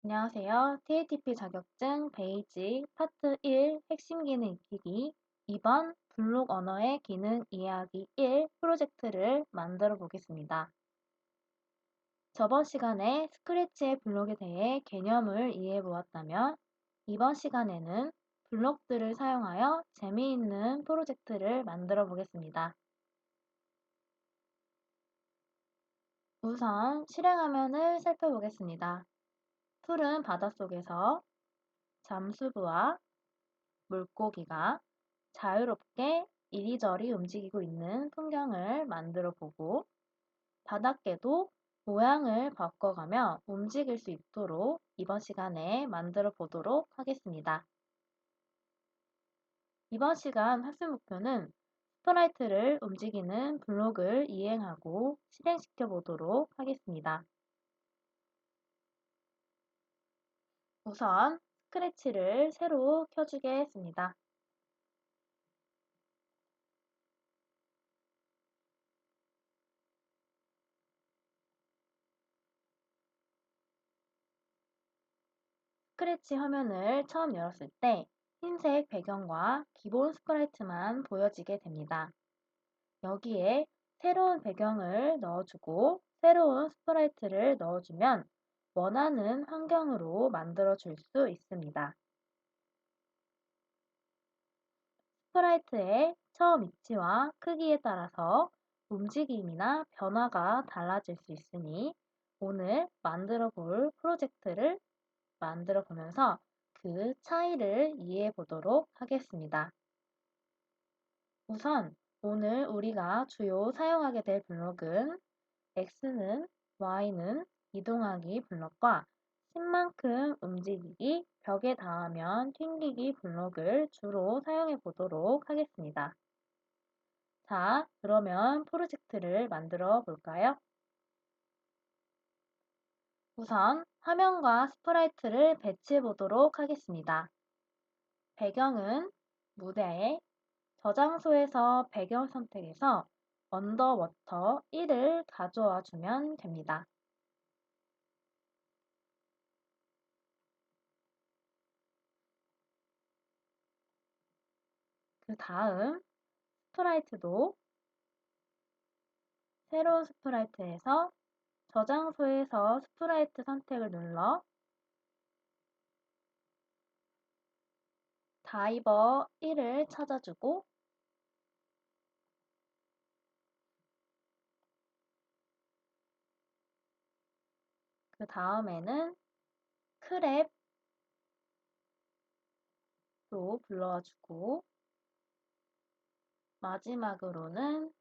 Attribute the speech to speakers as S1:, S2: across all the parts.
S1: 안녕하세요. TATP 자격증 베이직 파트 1 핵심 기능 익히기 2번 블록 언어의 기능 이해하기 1 프로젝트를 만들어 보겠습니다. 저번 시간에 스크래치의 블록에 대해 개념을 이해해 보았다면 이번 시간에는 블록들을 사용하여 재미있는 프로젝트를 만들어 보겠습니다. 우선 실행화면을 살펴보겠습니다. 푸른 바닷속에서 잠수부와 물고기가 자유롭게 이리저리 움직이고 있는 풍경을 만들어 보고 바닷개도 모양을 바꿔가며 움직일 수 있도록 이번 시간에 만들어 보도록 하겠습니다. 이번 시간 학습 목표는 스프라이트를 움직이는 블록을 이행하고 실행시켜 보도록 하겠습니다. 우선 스크래치를 새로 켜주겠습니다. 스크래치 화면을 처음 열었을 때 흰색 배경과 기본 스프라이트만 보여지게 됩니다. 여기에 새로운 배경을 넣어주고 새로운 스프라이트를 넣어주면 원하는 환경으로 만들어 줄 수 있습니다. 스프라이트의 처음 위치와 크기에 따라서 움직임이나 변화가 달라질 수 있으니 오늘 만들어 볼 프로젝트를 만들어 보면서 그 차이를 이해해 보도록 하겠습니다. 우선 오늘 우리가 주요 사용하게 될 블록은 X는 Y는 이동하기 블록과 10만큼 움직이기, 벽에 닿으면 튕기기 블록을 주로 사용해 보도록 하겠습니다. 자, 그러면 프로젝트를 만들어 볼까요? 우선 화면과 스프라이트를 배치해 보도록 하겠습니다. 배경은 무대에 저장소에서 배경 선택해서 언더워터 1을 가져와 주면 됩니다. 그 다음 스프라이트도 새로운 스프라이트에서 저장소에서 스프라이트 선택을 눌러 다이버 1을 찾아주고 그 다음에는 크랩도 불러주고 마지막으로는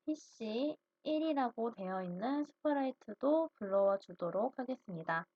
S1: PC 1이라고 되어 있는 스프라이트도 불러와 주도록 하겠습니다.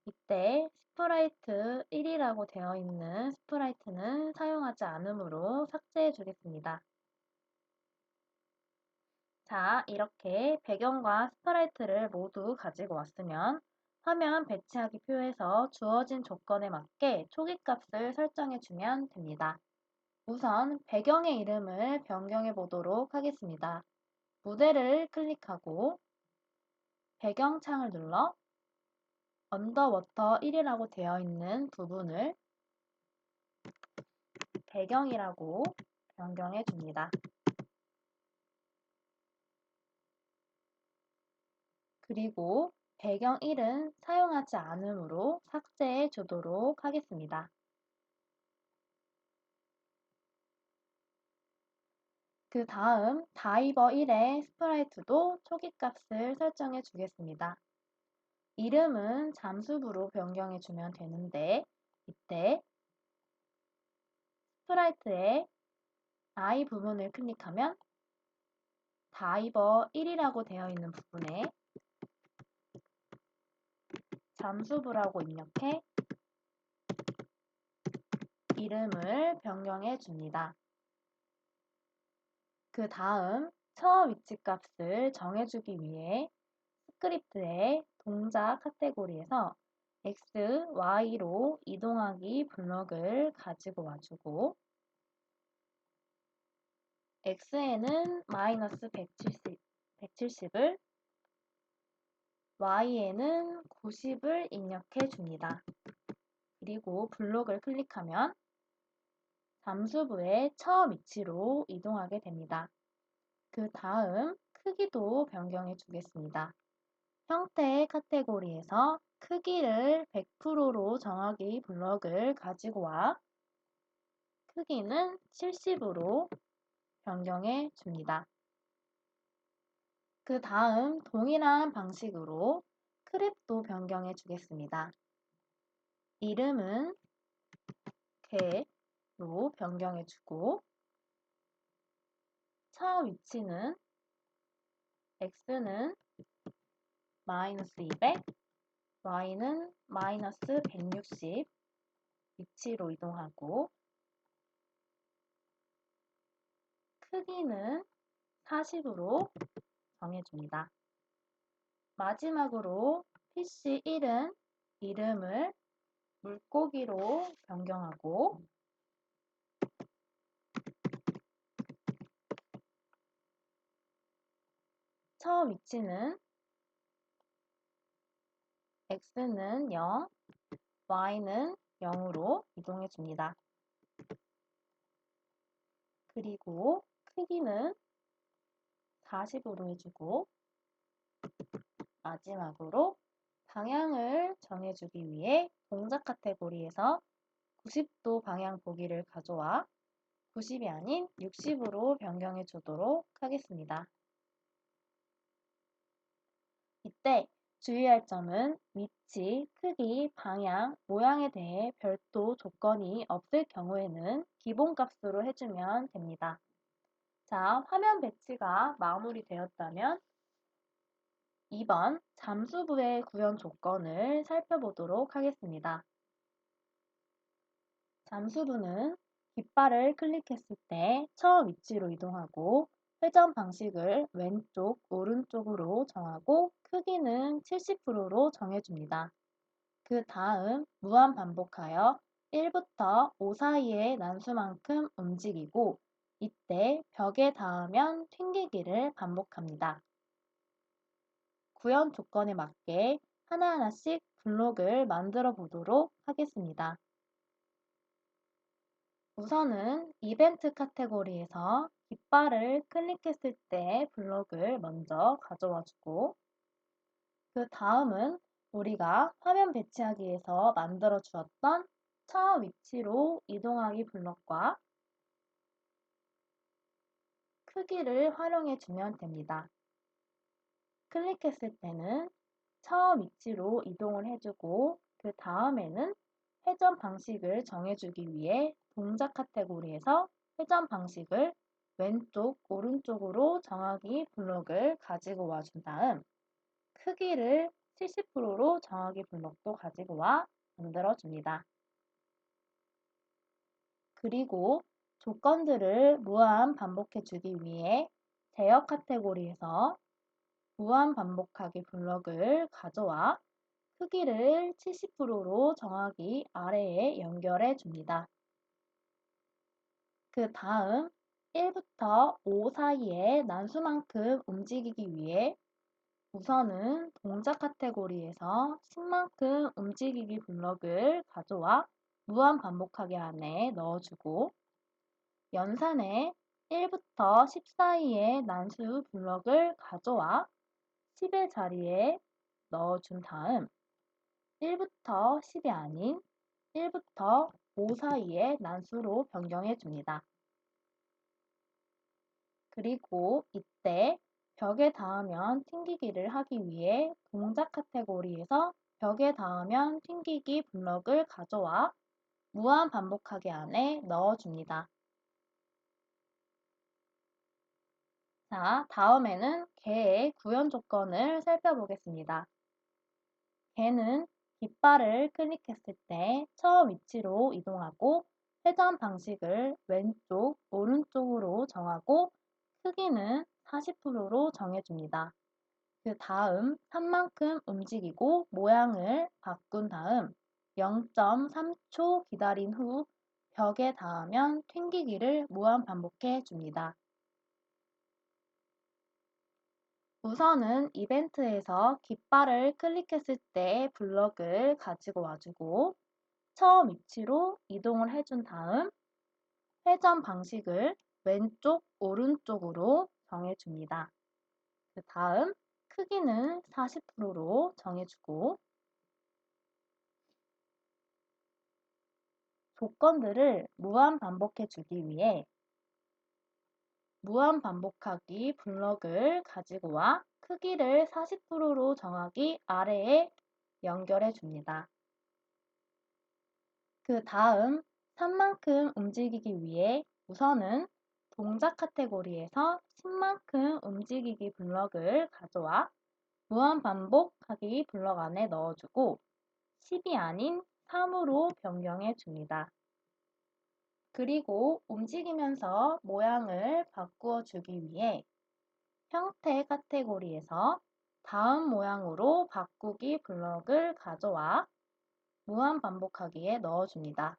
S1: 이때 스프라이트 1이라고 되어 있는 스프라이트는 사용하지 않으므로 삭제해 주겠습니다. 자, 이렇게 배경과 스프라이트를 모두 가지고 왔으면 화면 배치하기 표에서 주어진 조건에 맞게 초기값을 설정해 주면 됩니다. 우선 배경의 이름을 변경해 보도록 하겠습니다. 무대를 클릭하고 배경창을 눌러 언더워터 1이라고 되어 있는 부분을 배경이라고 변경해 줍니다. 그리고 배경 1은 사용하지 않으므로 삭제해 주도록 하겠습니다. 그 다음 다이버 1의 스프라이트도 초기값을 설정해 주겠습니다. 이름은 잠수부로 변경해 주면 되는데 이때 스프라이트의 I 부분을 클릭하면 다이버 1이라고 되어 있는 부분에 잠수부라고 입력해 이름을 변경해 줍니다. 그 다음 처음 위치 값을 정해주기 위해 스크립트의 동작 카테고리에서 X, Y로 이동하기 블록을 가지고 와주고 X에는 마이너스 170을 y에는 90을 입력해 줍니다. 그리고 블록을 클릭하면 잠수부의 처음 위치로 이동하게 됩니다. 그 다음 크기도 변경해 주겠습니다. 형태 카테고리에서 크기를 100%로 정하기 블럭을 가지고 와 크기는 70으로 변경해 줍니다. 그 다음 동일한 방식으로 크랩도 변경해 주겠습니다. 이름은 개로 변경해 주고 처음 위치는 x는 마이너스 200, y는 마이너스 160 위치로 이동하고 크기는 40으로 정해줍니다. 마지막으로 PC1은 이름을 물고기로 변경하고 처음 위치는 x는 0, y는 0으로 이동해 줍니다. 그리고 크기는 40으로 해주고 마지막으로 방향을 정해주기 위해 동작 카테고리에서 90도 방향 보기를 가져와 90이 아닌 60으로 변경해 주도록 하겠습니다. 이때 주의할 점은 위치, 크기, 방향, 모양에 대해 별도 조건이 없을 경우에는 기본값으로 해주면 됩니다. 자, 화면 배치가 마무리되었다면 2번 잠수부의 구현 조건을 살펴보도록 하겠습니다. 잠수부는 깃발을 클릭했을 때 처음 위치로 이동하고 회전 방식을 왼쪽, 오른쪽으로 정하고 크기는 70%로 정해줍니다. 그 다음 무한 반복하여 1부터 5 사이의 난수만큼 움직이고 이때 벽에 닿으면 튕기기를 반복합니다. 구현 조건에 맞게 하나하나씩 블록을 만들어 보도록 하겠습니다. 우선은 이벤트 카테고리에서 깃발을 클릭했을 때 블록을 먼저 가져와 주고 그 다음은 우리가 화면 배치하기에서 만들어 주었던 처음 위치로 이동하기 블록과 크기를 활용해 주면 됩니다. 클릭했을 때는 처음 위치로 이동을 해주고 그 다음에는 회전 방식을 정해주기 위해 동작 카테고리에서 회전 방식을 왼쪽, 오른쪽으로 정하기 블록을 가지고 와 준 다음 크기를 70%로 정하기 블록도 가지고 와 만들어 줍니다. 그리고 조건들을 무한 반복해 주기 위해 제어 카테고리에서 무한 반복하기 블록을 가져와 크기를 70%로 정하기 아래에 연결해 줍니다. 그 다음 1부터 5 사이의 난수만큼 움직이기 위해 우선은 동작 카테고리에서 10만큼 움직이기 블록을 가져와 무한 반복하기 안에 넣어주고 연산에 1부터 10 사이의 난수 블록을 가져와 10의 자리에 넣어준 다음 1부터 10이 아닌 1부터 5 사이의 난수로 변경해 줍니다. 그리고 이때 벽에 닿으면 튕기기를 하기 위해 동작 카테고리에서 벽에 닿으면 튕기기 블록을 가져와 무한 반복하기 안에 넣어줍니다. 자, 다음에는 개의 구현 조건을 살펴보겠습니다. 개는 깃발을 클릭했을 때 처음 위치로 이동하고 회전 방식을 왼쪽, 오른쪽으로 정하고 크기는 40%로 정해줍니다. 그 다음 3만큼 움직이고 모양을 바꾼 다음 0.3초 기다린 후 벽에 닿으면 튕기기를 무한 반복해 줍니다. 우선은 이벤트에서 깃발을 클릭했을 때 블럭을 가지고 와주고 처음 위치로 이동을 해준 다음 회전 방식을 왼쪽, 오른쪽으로 정해줍니다. 그 다음 크기는 40%로 정해주고 조건들을 무한 반복해 주기 위해 무한 반복하기 블럭을 가지고 와 크기를 40%로 정하기 아래에 연결해 줍니다. 그 다음 산만큼 움직이기 위해 우선은 동작 카테고리에서 10만큼 움직이기 블럭을 가져와 무한 반복하기 블럭 안에 넣어주고 10이 아닌 3으로 변경해 줍니다. 그리고 움직이면서 모양을 바꾸어 주기 위해 형태 카테고리에서 다음 모양으로 바꾸기 블럭을 가져와 무한 반복하기에 넣어줍니다.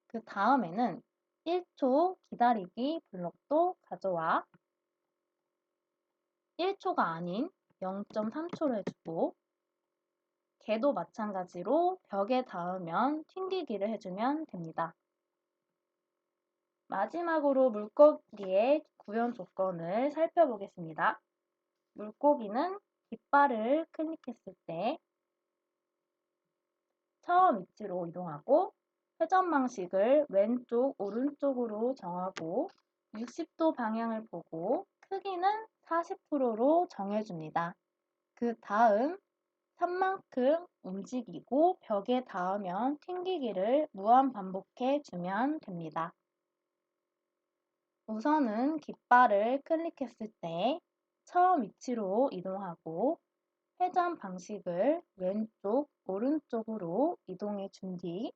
S1: 그 다음에는 1초 기다리기 블럭도 가져와 1초가 아닌 0.3초로 해주고 걔도 마찬가지로 벽에 닿으면 튕기기를 해주면 됩니다. 마지막으로 물고기의 구현 조건을 살펴보겠습니다. 물고기는 깃발을 클릭했을 때 처음 위치로 이동하고 회전 방식을 왼쪽, 오른쪽으로 정하고 60도 방향을 보고 크기는 40%로 정해줍니다. 그 다음 산만큼 움직이고 벽에 닿으면 튕기기를 무한 반복해 주면 됩니다. 우선은 깃발을 클릭했을 때 처음 위치로 이동하고 회전 방식을 왼쪽, 오른쪽으로 이동해 준 뒤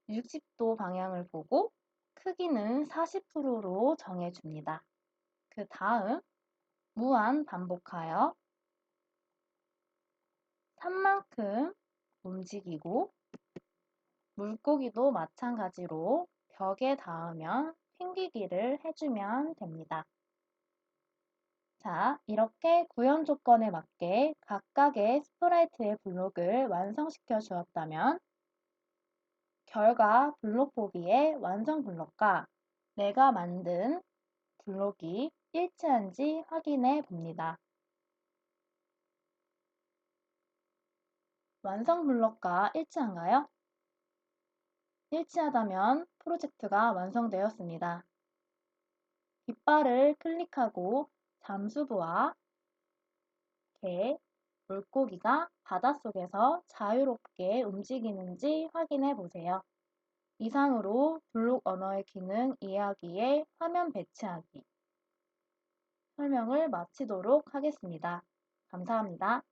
S1: 60도 방향을 보고 크기는 40%로 정해줍니다. 그 다음 무한 반복하여 산만큼 움직이고 물고기도 마찬가지로 벽에 닿으면 튕기기를 해주면 됩니다. 자, 이렇게 구현 조건에 맞게 각각의 스프라이트의 블록을 완성시켜 주었다면 결과 블록 보기의 완성 블록과 내가 만든 블록이 일치한지 확인해 봅니다. 완성 블록과 일치한가요? 일치하다면 프로젝트가 완성되었습니다. 깃발을 클릭하고 잠수부와 개, 물고기가 바닷속에서 자유롭게 움직이는지 확인해 보세요. 이상으로 블록 언어의 기능 이해하기에 화면 배치하기 설명을 마치도록 하겠습니다. 감사합니다.